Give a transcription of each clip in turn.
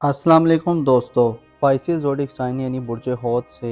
अस्सलाम वालेकुम दोस्तों। पाइसेस ज़ोडिक साइन यानी बुर्ज हौत से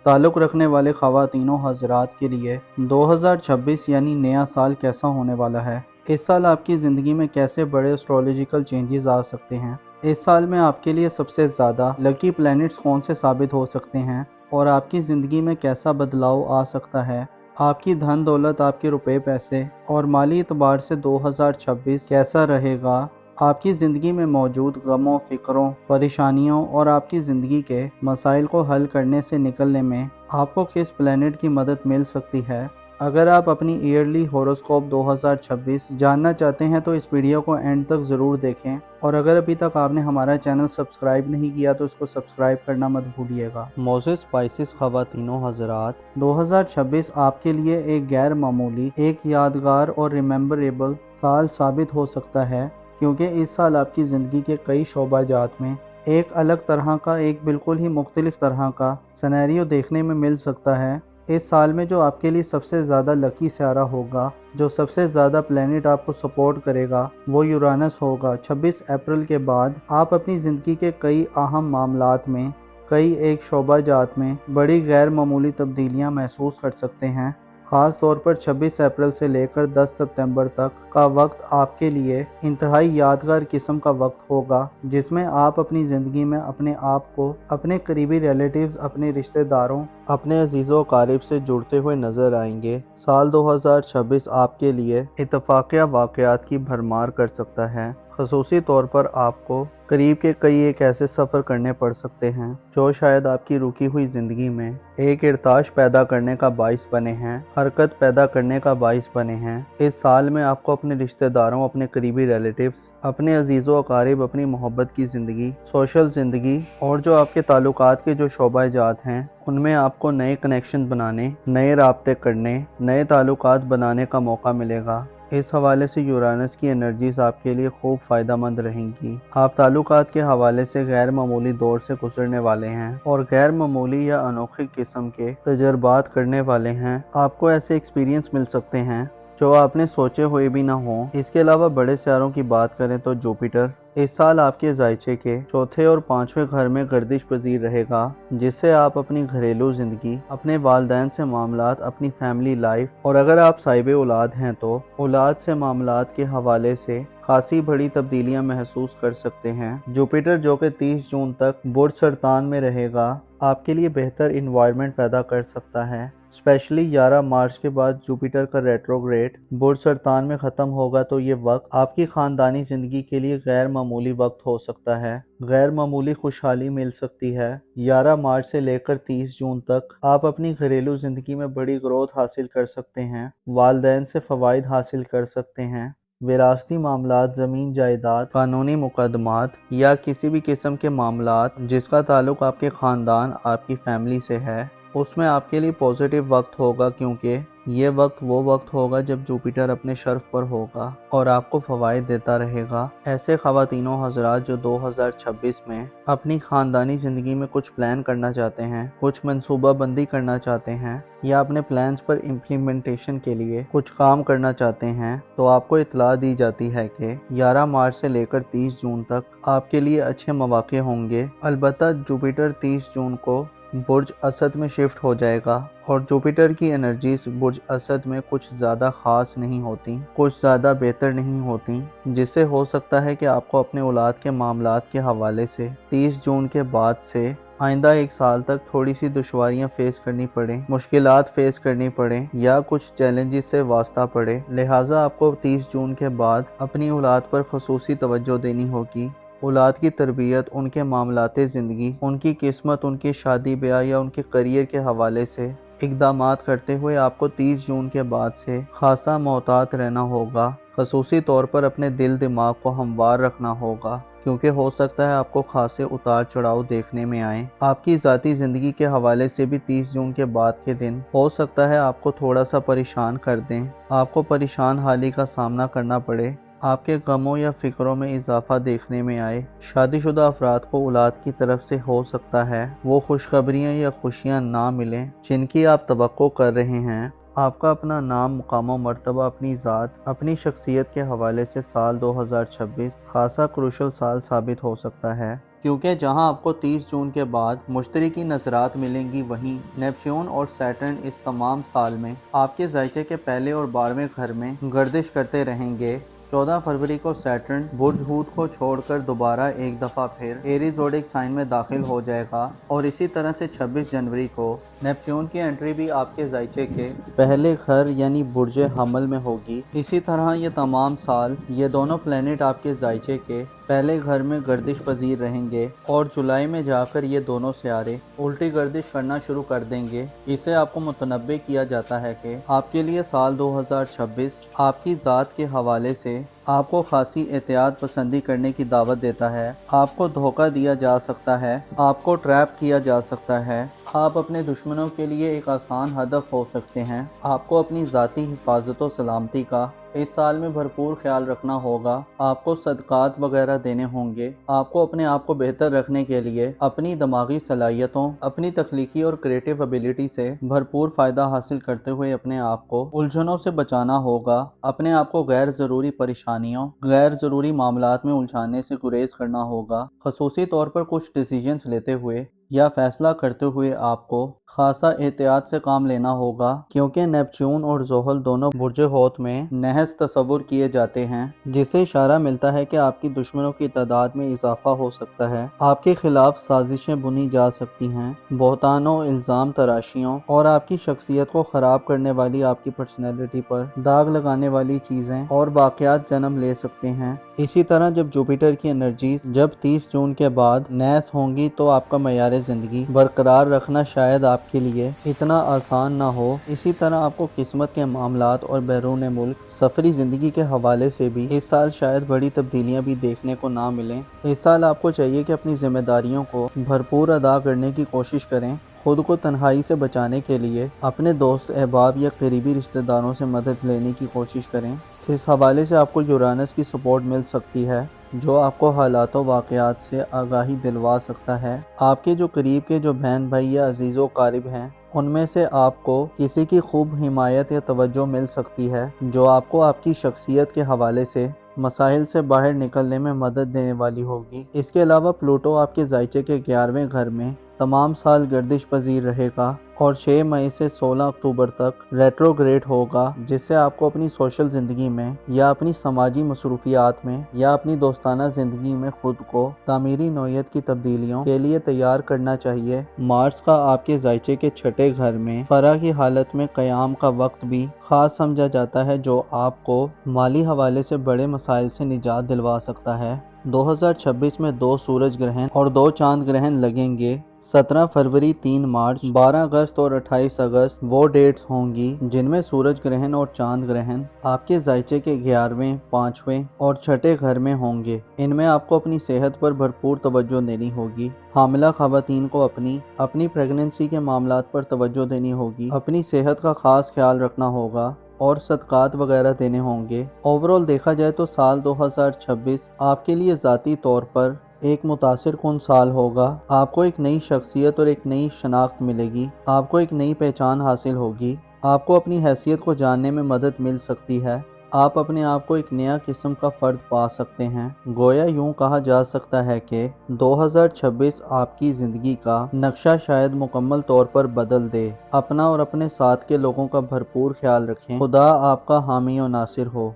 ताल्लुक़ रखने वाले ख़वातीनों हज़रात के लिए 2026 यानी नया साल कैसा होने वाला है। इस साल आपकी ज़िंदगी में कैसे बड़े एस्ट्रोलॉजिकल चेंजेस आ सकते हैं। इस साल में आपके लिए सबसे ज़्यादा लकी प्लैनेट्स कौन से साबित हो सकते हैं और आपकी ज़िंदगी में कैसा बदलाव आ सकता है। आपकी धन दौलत, आपके रुपए पैसे और माली एतबार से 2026 कैसा रहेगा। आपकी ज़िंदगी में मौजूद गमों, फ़िक्रों, परेशानियों और आपकी ज़िंदगी के मसाइल को हल करने से निकलने में आपको किस प्लैनेट की मदद मिल सकती है। अगर आप अपनी ईयरली हॉरोस्कोप 2026 जानना चाहते हैं तो इस वीडियो को एंड तक ज़रूर देखें, और अगर अभी तक आपने हमारा चैनल सब्सक्राइब नहीं किया तो इसको सब्सक्राइब करना मत भूलिएगा। मोज़ेस स्पाइसेस ख़वातीनों हज़रात, 2026 आपके लिए एक गैर मामूली, एक यादगार और रिमेम्बरेबल साल साबित हो सकता है, क्योंकि इस साल आपकी ज़िंदगी के कई शोबाजात में एक अलग तरह का, एक बिल्कुल ही मुख्तलिफ तरह का सिनेरियो देखने में मिल सकता है। इस साल में जो आपके लिए सबसे ज़्यादा लकी सितारा होगा, जो सबसे ज़्यादा प्लैनेट आपको सपोर्ट करेगा, वो यूरानस होगा। 26 अप्रैल के बाद आप अपनी ज़िंदगी के कई अहम मामलात में, कई एक शोबाजात में बड़ी गैर मामूली तब्दीलियाँ महसूस कर सकते हैं। ख़ास तौर पर 26 अप्रैल से लेकर 10 सितंबर तक का वक्त आपके लिए इंतहाई यादगार किस्म का वक्त होगा, जिसमें आप अपनी ज़िंदगी में अपने आप को अपने करीबी रिलेटिव्स, अपने रिश्तेदारों, अपने अजीज़ों क़रीब से जुड़ते हुए नज़र आएंगे। साल 2026 आपके लिए इत्तफ़ाक़िया वाक़यात की भरमार कर सकता है। ख़ुसूसी तौर पर आपको करीब के कई एक ऐसे सफ़र करने पड़ सकते हैं जो शायद आपकी रुकी हुई ज़िंदगी में एक इर्ताश पैदा करने का बाइस बने हैं, हरकत पैदा करने का बाइस बने हैं। इस साल में आपको अपने रिश्तेदारों, अपने करीबी रिलेटिव्स, अपने अजीज़ों अकारिब, अपनी मोहब्बत की ज़िंदगी, सोशल ज़िंदगी और जो आपके ताल्लुकात के जो शोबाजात हैं, उनमें आपको नए कनेक्शन बनाने, नए राब्ते करने, नए ताल्लुकात बनाने का मौका मिलेगा। इस हवाले से यूरानस की एनर्जीज आपके लिए खूब फ़ायदेमंद रहेंगी। आप ताल्लुकात के हवाले से गैर मामूली दौर से गुजरने वाले हैं और गैर मामूली या अनोखी किस्म के तजर्बात करने वाले हैं। आपको ऐसे एक्सपीरियंस मिल सकते हैं जो आपने सोचे हुए भी ना हो। इसके अलावा बड़े सितारों की बात करें तो जुपिटर इस साल आपके ज़ायचे के चौथे और पांचवें घर में गर्दिश पजीर रहेगा, जिससे आप अपनी घरेलू ज़िंदगी, अपने वालिदैन से मामलात, अपनी फैमिली लाइफ और अगर आप साहिब औलाद हैं तो औलाद से मामलात के हवाले से खासी बड़ी तब्दीलियां महसूस कर सकते हैं। जुपिटर जो कि 30 जून तक बुर्ज सरतान में रहेगा, आपके लिए बेहतर इन्वायरमेंट पैदा कर सकता है। स्पेशली 11 मार्च के बाद जुपिटर का रेट्रोग्रेड बुर्ज सरतान में ख़त्म होगा तो ये वक्त आपकी ख़ानदानी ज़िंदगी के लिए गैर मामूली वक्त हो सकता है। गैर मामूली खुशहाली मिल सकती है। 11 मार्च से लेकर 30 जून तक आप अपनी घरेलू ज़िंदगी में बड़ी ग्रोथ हासिल कर सकते हैं, वालिदैन से फ़वाइद हासिल कर सकते हैं। विरासती मामलात, ज़मीन जायदाद, कानूनी मुकदमात या किसी भी किस्म के मामलात जिसका ताल्लुक़ आपके ख़ानदान, आपकी फैमिली से है, उसमें आपके लिए पॉजिटिव वक्त होगा, क्योंकि ये वक्त वो वक्त होगा जब जुपिटर अपने शर्फ पर होगा और आपको फ़वाइद देता रहेगा। ऐसे ख़वातीनों हज़रात जो 2026 में अपनी ख़ानदानी ज़िंदगी में कुछ प्लान करना चाहते हैं, कुछ मनसूबा बंदी करना चाहते हैं या अपने प्लान्स पर इम्प्लीमेंटेशन के लिए कुछ काम करना चाहते हैं, तो आपको इत्तला दी जाती है कि 11 मार्च से लेकर 30 जून तक आपके लिए अच्छे मौके होंगे। अलबत्ता जुपिटर 30 जून को बुर्ज असद में शिफ्ट हो जाएगा और जुपिटर की एनर्जीज बुर्ज असद में कुछ ज़्यादा ख़ास नहीं होती, कुछ ज़्यादा बेहतर नहीं होती, जिससे हो सकता है कि आपको अपने औलाद के मामलात के हवाले से 30 जून के बाद से आइंदा एक साल तक थोड़ी सी दुश्वारियाँ फेस करनी पड़े, मुश्किलात फेस करनी पड़े या कुछ चैलेंजेस से वास्ता पड़े। लिहाजा आपको 30 जून के बाद अपनी औलाद पर ख़ुसूसी तवज्जो देनी होगी। औलाद की तरबियत, उनके मामलाते ज़िंदगी, उनकी किस्मत, उनकी शादी ब्याह या उनके करियर के हवाले से इक़दामात करते हुए आपको 30 जून के बाद से खासा मोहतात रहना होगा। ख़ुसूसी तौर पर अपने दिल दिमाग को हमवार रखना होगा, क्योंकि हो सकता है आपको खासे उतार चढ़ाव देखने में आए। आपकी ज़ाती ज़िंदगी के हवाले से भी 30 जून के बाद के दिन हो सकता है आपको थोड़ा सा परेशान कर दें, आपको परेशान हाली का सामना करना पड़े, आपके गमों या फ़िक्रों में इजाफा देखने में आए। शादीशुदा अफराद को औलाद की तरफ से हो सकता है वो खुशखबरियाँ या खुशियाँ ना मिलें जिनकी आप तवक्को कर रहे हैं। आपका अपना नाम, मुकाम व मर्तबा, अपनी ज़ात, अपनी शख्सियत के हवाले से साल 2026 खासा क्रूशल साल साबित हो सकता है। کیونکہ جہاں آپ کو 30 جون کے بعد مشتری کی نظرات ملیں گی، وہیں نیپچون اور سیٹرن اس تمام سال میں آپ کے ذائقے کے پہلے اور 12ویں گھر میں گردش کرتے رہیں گے۔ 14 فروری کو سیٹرن برج ہوت کو چھوڑ کر دوبارہ ایک دفعہ پھر ایریز زوڈک سائن میں داخل ہو جائے گا، اور اسی طرح سے 26 جنوری کو نیپچون کی انٹری بھی آپ کے ذائقے کے پہلے گھر یعنی برج حمل میں ہوگی۔ اسی طرح یہ تمام سال یہ دونوں پلینٹ آپ کے ذائقے کے پہلے گھر میں گردش پذیر رہیں گے، اور جولائی میں جا کر یہ دونوں سیارے الٹی گردش کرنا شروع کر دیں گے۔ اس سے آپ کو متنبع کیا جاتا ہے کہ آپ کے لیے سال 2026 آپ کی ذات کے حوالے سے آپ کو خاصی احتیاط پسندی کرنے کی دعوت دیتا ہے۔ آپ کو دھوکہ دیا جا سکتا ہے، آپ کو ٹریپ کیا جا سکتا ہے، آپ اپنے دشمنوں کے لیے ایک آسان ہدف ہو سکتے ہیں۔ آپ کو اپنی ذاتی حفاظت و سلامتی کا اس سال میں بھرپور خیال رکھنا ہوگا۔ آپ کو صدقات وغیرہ دینے ہوں گے۔ آپ کو اپنے آپ کو بہتر رکھنے کے لیے اپنی دماغی صلاحیتوں، اپنی تخلیقی اور کریٹو ابیلٹی سے بھرپور فائدہ حاصل کرتے ہوئے اپنے آپ کو الجھنوں سے بچانا ہوگا۔ اپنے آپ کو غیر ضروری پریشانیوں، غیر ضروری معاملات میں الجھانے سے گریز کرنا ہوگا۔ خصوصی طور پر کچھ ڈیسیژنز لیتے ہوئے یا فیصلہ کرتے ہوئے آپ کو خاصا احتیاط سے کام لینا ہوگا، کیونکہ نیپچون اور زحل دونوں برج ہوت میں نحس تصور کیے جاتے ہیں، جس سے اشارہ ملتا ہے کہ آپ کی دشمنوں کی تعداد میں اضافہ ہو سکتا ہے۔ آپ کے خلاف سازشیں بنی جا سکتی ہیں، بہتانوں، الزام تراشیوں اور آپ کی شخصیت کو خراب کرنے والی آپ کی پرسنالٹی پر داغ لگانے والی چیزیں اور واقعات جنم لے سکتے ہیں۔ اسی طرح جب جوپیٹر کی انرجیز جب 30 جون کے بعد نحس ہوں گی تو آپ کا معیار زندگی برقرار رکھنا شاید آپ کے لیے اتنا آسان نہ ہو۔ اسی طرح آپ کو قسمت کے معاملات اور بیرون ملک سفری زندگی کے حوالے سے بھی اس سال شاید بڑی تبدیلیاں بھی دیکھنے کو نہ ملیں۔ اس سال آپ کو چاہیے کہ اپنی ذمہ داریوں کو بھرپور ادا کرنے کی کوشش کریں۔ خود کو تنہائی سے بچانے کے لیے اپنے دوست، احباب یا قریبی رشتہ داروں سے مدد لینے کی کوشش کریں۔ اس حوالے سے آپ کو یورانس کی سپورٹ مل سکتی ہے، جو آپ کو حالات و واقعات سے آگاہی دلوا سکتا ہے۔ آپ کے جو قریب کے جو بہن بھائی یا عزیز و قارب ہیں، ان میں سے آپ کو کسی کی خوب حمایت یا توجہ مل سکتی ہے، جو آپ کو آپ کی شخصیت کے حوالے سے مسائل سے باہر نکلنے میں مدد دینے والی ہوگی۔ اس کے علاوہ پلوٹو آپ کے ذائقے کے 11ویں گھر میں تمام سال گردش پذیر رہے گا اور 6 مئی سے 16 اکتوبر تک ریٹروگریڈ ہوگا، جس سے آپ کو اپنی سوشل زندگی میں یا اپنی سماجی مصروفیات میں یا اپنی دوستانہ زندگی میں خود کو تعمیری نوعیت کی تبدیلیوں کے لیے تیار کرنا چاہیے۔ مارس کا آپ کے ذائقے کے 6 گھر میں فرح کی حالت میں قیام کا وقت بھی خاص سمجھا جاتا ہے، جو آپ کو مالی حوالے سے بڑے مسائل سے نجات دلوا سکتا ہے۔ 2026 میں 2 سورج گرہن اور 2 چاند گرہن لگیں گے۔ 17 فروری، 3 مارچ، 12 اگست اور 28 اگست وہ ڈیٹس ہوں گی جن میں سورج گرہن اور چاند گرہن آپ کے ذائقے کے 11ویں، 5ویں اور 6 گھر میں ہوں گے۔ ان میں آپ کو اپنی صحت پر بھرپور توجہ دینی ہوگی۔ حاملہ خواتین کو اپنی پریگننسی کے معاملات پر توجہ دینی ہوگی، اپنی صحت کا خاص خیال رکھنا ہوگا اور صدقات وغیرہ دینے ہوں گے۔ اوورال دیکھا جائے تو سال 2026 آپ کے لیے ذاتی طور پر ایک متاثر کن سال ہوگا۔ آپ کو ایک نئی شخصیت اور ایک نئی شناخت ملے گی، آپ کو ایک نئی پہچان حاصل ہوگی، آپ کو اپنی حیثیت کو جاننے میں مدد مل سکتی ہے، آپ اپنے آپ کو ایک نیا قسم کا فرد پا سکتے ہیں۔ گویا یوں کہا جا سکتا ہے کہ 2026 آپ کی زندگی کا نقشہ شاید مکمل طور پر بدل دے۔ اپنا اور اپنے ساتھ کے لوگوں کا بھرپور خیال رکھیں۔ خدا آپ کا حامی و ناصر ہو۔